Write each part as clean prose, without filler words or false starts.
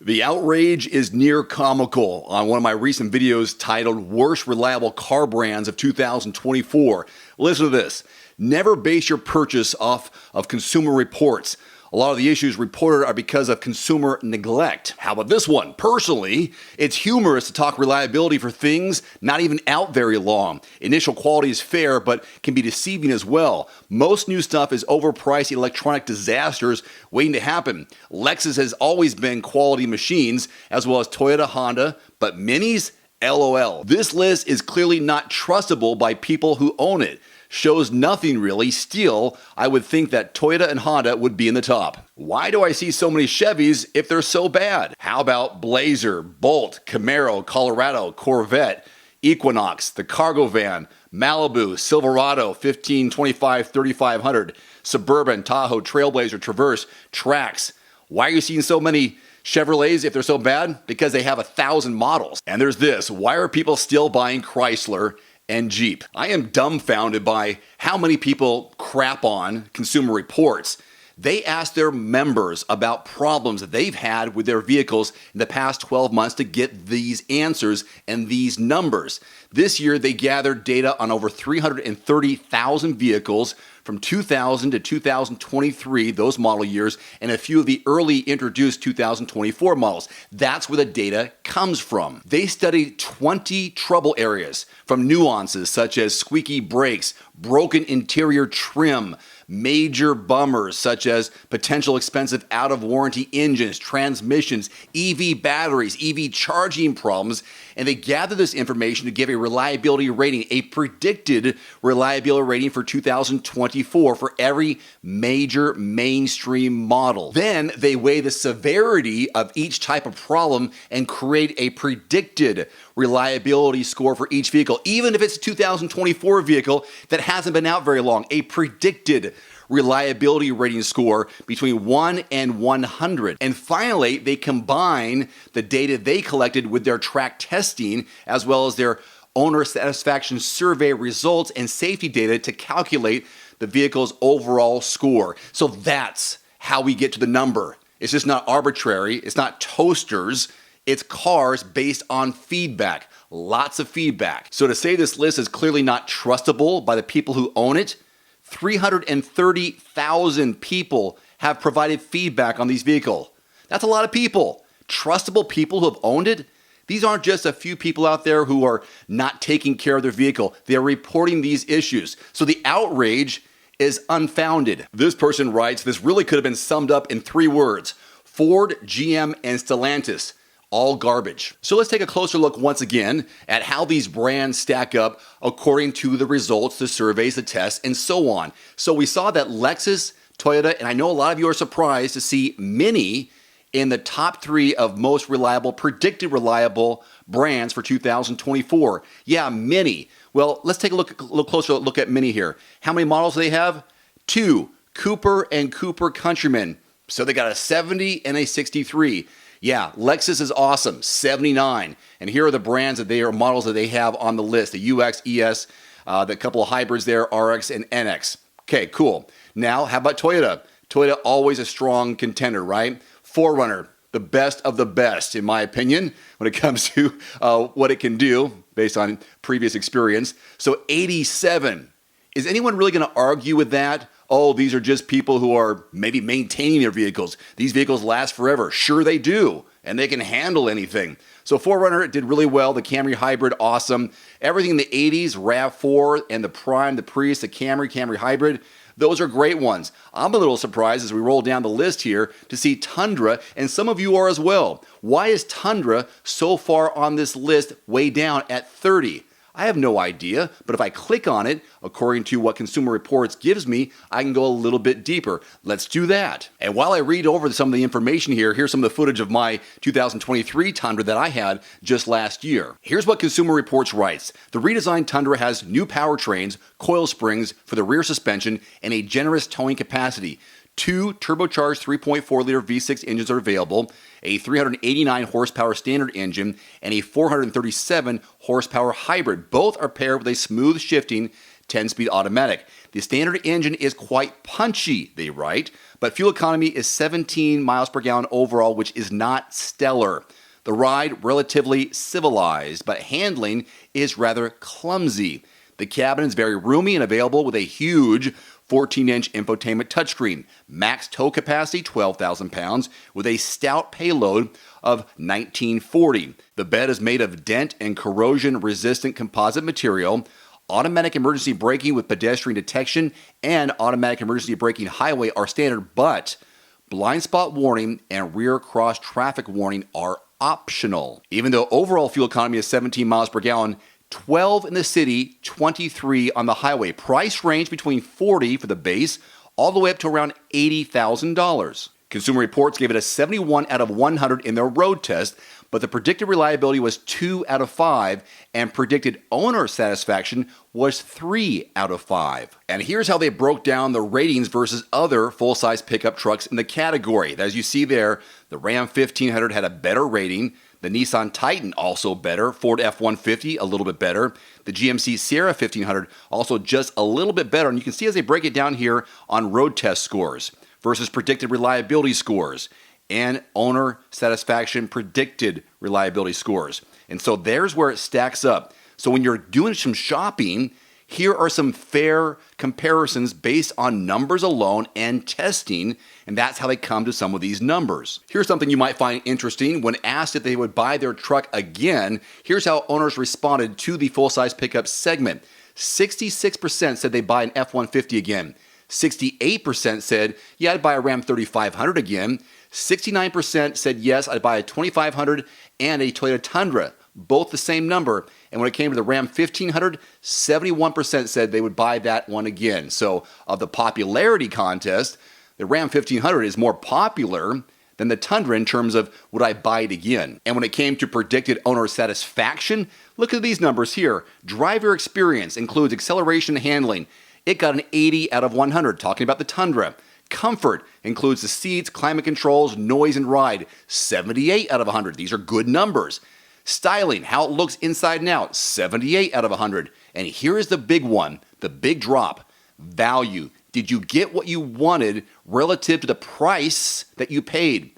The outrage is near comical on one of my recent videos titled Worst Reliable Car Brands of 2024. Listen to this. Never base your purchase off of Consumer Reports. A lot of the issues reported are because of consumer neglect. How about this one? Personally, it's humorous to talk reliability for things not even out very long. Initial quality is fair, but can be deceiving as well. Most new stuff is overpriced electronic disasters waiting to happen. Lexus has always been quality machines, as well as Toyota, Honda, but Minis? LOL. This list is clearly not trustable by people who own it. Shows nothing really. Still, I would think that Toyota and Honda would be in the top. Why do I see so many Chevys if they're so bad? How about Blazer, Bolt, Camaro, Colorado, Corvette, Equinox, the cargo van, Malibu, Silverado, 1525, 3500, Suburban, Tahoe, Trailblazer, Traverse, Trax. Why are you seeing so many Chevrolets if they're so bad? Because they have 1,000 models. And there's this. Why are people still buying Chrysler and Jeep? I am dumbfounded by how many people crap on Consumer Reports. They ask their members about problems that they've had with their vehicles in the past 12 months to get these answers and these numbers. This year, they gathered data on over 330,000 vehicles from 2000 to 2023, those model years, and a few of the early introduced 2024 models. That's where the data comes from. They studied 20 trouble areas, from nuances such as squeaky brakes, broken interior trim, major bummers such as potential expensive out-of-warranty engines, transmissions, EV batteries, EV charging problems, and they gathered this information to give a reliability rating, a predicted reliability rating for 2024 for every major mainstream model. Then they weigh the severity of each type of problem and create a predicted reliability score for each vehicle, even if it's a 2024 vehicle that hasn't been out very long, a predicted reliability rating score between 1 and 100. And finally, they combine the data they collected with their track testing as well as their owner satisfaction survey results and safety data to calculate the vehicle's overall score. So that's how we get to the number. It's just not arbitrary. It's not toasters. It's cars based on feedback. Lots of feedback. So to say this list is clearly not trustable by the people who own it, 330,000 people have provided feedback on these vehicles. That's a lot of people. Trustable people who have owned it. These aren't just a few people out there who are not taking care of their vehicle. They're reporting these issues. So the outrage is unfounded. This person writes, this really could have been summed up in 3 words. Ford, GM, and Stellantis. All garbage. So let's take a closer look once again at how these brands stack up according to the results, the surveys, the tests, and so on. So we saw that Lexus, Toyota, and I know a lot of you are surprised to see Mini in the top 3 of most reliable, predicted reliable brands for 2024. Yeah, Mini. Well, let's take a look closer look at Mini here. How many models do they have? 2, Cooper and Cooper Countryman. So they got a 70 and a 63. Yeah, Lexus is awesome, 79. And here are the brands that they are, models that they have on the list. The UX, ES, the couple of hybrids there, RX and NX. Okay, cool. Now, how about Toyota? Toyota, always a strong contender, right? 4Runner, the best of the best, in my opinion, when it comes to what it can do based on previous experience. So 87. Is anyone really going to argue with that? Oh, these are just people who are maybe maintaining their vehicles. These vehicles last forever. Sure they do, and they can handle anything. So 4Runner did really well. The Camry Hybrid, awesome. Everything in the 80s, RAV4 and the Prime, the Prius, the Camry Hybrid, those are great ones. I'm a little surprised as we roll down the list here to see Tundra, and some of you are as well. Why is Tundra so far on this list way down at 30? I have no idea, but if I click on it, according to what Consumer Reports gives me, I can go a little bit deeper. Let's do that. And while I read over some of the information here, here's some of the footage of my 2023 Tundra that I had just last year. Here's what Consumer Reports writes. The redesigned Tundra has new powertrains, coil springs for the rear suspension, and a generous towing capacity. 2 turbocharged 3.4-liter V6 engines are available, a 389 horsepower standard engine, and a 437 horsepower hybrid. Both are paired with a smooth shifting 10-speed automatic. The standard engine is quite punchy, they write, but fuel economy is 17 miles per gallon overall, which is not stellar. The ride, relatively civilized, but handling is rather clumsy. The cabin is very roomy and available with a huge 14-inch infotainment touchscreen. Max tow capacity, 12,000 pounds, with a stout payload of 1940. The bed is made of dent and corrosion-resistant composite material. Automatic emergency braking with pedestrian detection and automatic emergency braking highway are standard, but blind spot warning and rear cross traffic warning are optional. Even though overall fuel economy is 17 miles per gallon, 12 in the city, 23 on the highway. Price range between $40 for the base, all the way up to around $80,000. Consumer Reports gave it a 71 out of 100 in their road test, but the predicted reliability was 2 out of 5, and predicted owner satisfaction was 3 out of 5. And here's how they broke down the ratings versus other full-size pickup trucks in the category. As you see there, the Ram 1500 had a better rating. The Nissan Titan also better. Ford F-150 a little bit better. The GMC Sierra 1500 also just a little bit better. And you can see as they break it down here on road test scores versus predicted reliability scores and owner satisfaction predicted reliability scores. And so there's where it stacks up. So when you're doing some shopping, here are some fair comparisons based on numbers alone and testing, and that's how they come to some of these numbers. Here's something you might find interesting. When asked if they would buy their truck again, here's how owners responded to the full-size pickup segment. 66% said they'd buy an F-150 again. 68% said, yeah, I'd buy a Ram 3500 again. 69% said, yes, I'd buy a 2500 and a Toyota Tundra, both the same number. And when it came to the Ram 1500, 71% said they would buy that one again. So of the popularity contest, the Ram 1500 is more popular than the Tundra in terms of would I buy it again. And when it came to predicted owner satisfaction, look at these numbers here. Driver experience includes acceleration and handling. It got an 80 out of 100, talking about the Tundra. Comfort includes the seats, climate controls, noise, and ride. 78 out of 100. These are good numbers. Styling, how it looks inside and out. 78 out of 100. And here is the big one, the big drop. Value. Did you get what you wanted relative to the price that you paid?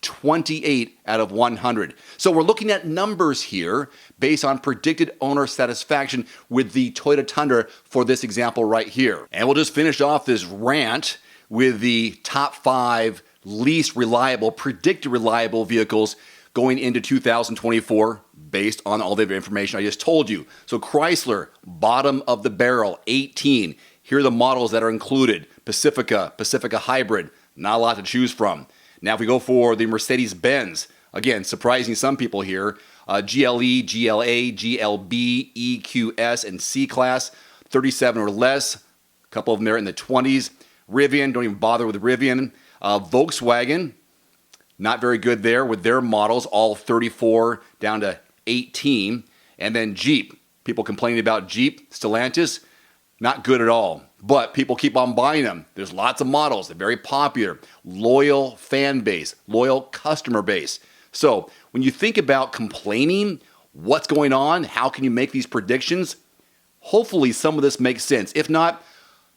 28 out of 100. So we're looking at numbers here based on predicted owner satisfaction with the Toyota Tundra for this example right here. And we'll just finish off this rant with the top 5 least reliable, predicted reliable vehicles going into 2024 based on all the information I just told you. So Chrysler, bottom of the barrel, 18. Here are the models that are included. Pacifica, Pacifica Hybrid, not a lot to choose from. Now if we go for the Mercedes-Benz, again, surprising some people here, GLE, GLA, GLB, EQS, and C-Class, 37 or less. A couple of them there in the 20s. Rivian, don't even bother with Rivian. Volkswagen, not very good there with their models, all 34 down to 18. And then Jeep, people complaining about Jeep, Stellantis, not good at all. But people keep on buying them. There's lots of models. They're very popular. Loyal fan base, loyal customer base. So when you think about complaining, what's going on, how can you make these predictions? Hopefully some of this makes sense. If not,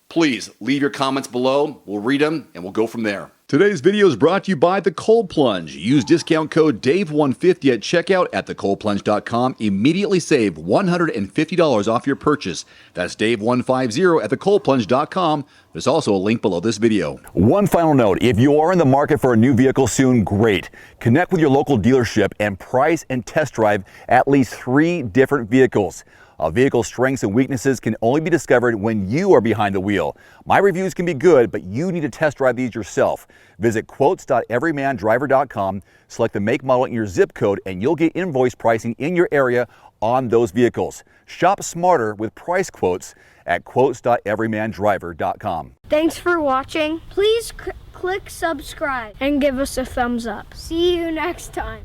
please leave your comments below. We'll read them and we'll go from there. Today's video is brought to you by The Cold Plunge. Use discount code DAVE150 at checkout at thecoldplunge.com. Immediately save $150 off your purchase. That's DAVE150 at thecoldplunge.com. There's also a link below this video. One final note, if you are in the market for a new vehicle soon, great. Connect with your local dealership and price and test drive at least 3 different vehicles. A vehicle's strengths and weaknesses can only be discovered when you are behind the wheel. My reviews can be good, but you need to test drive these yourself. Visit quotes.everymandriver.com, select the make, model, and your zip code, and you'll get invoice pricing in your area on those vehicles. Shop smarter with price quotes at quotes.everymandriver.com. Thanks for watching. Please click subscribe and give us a thumbs up. See you next time.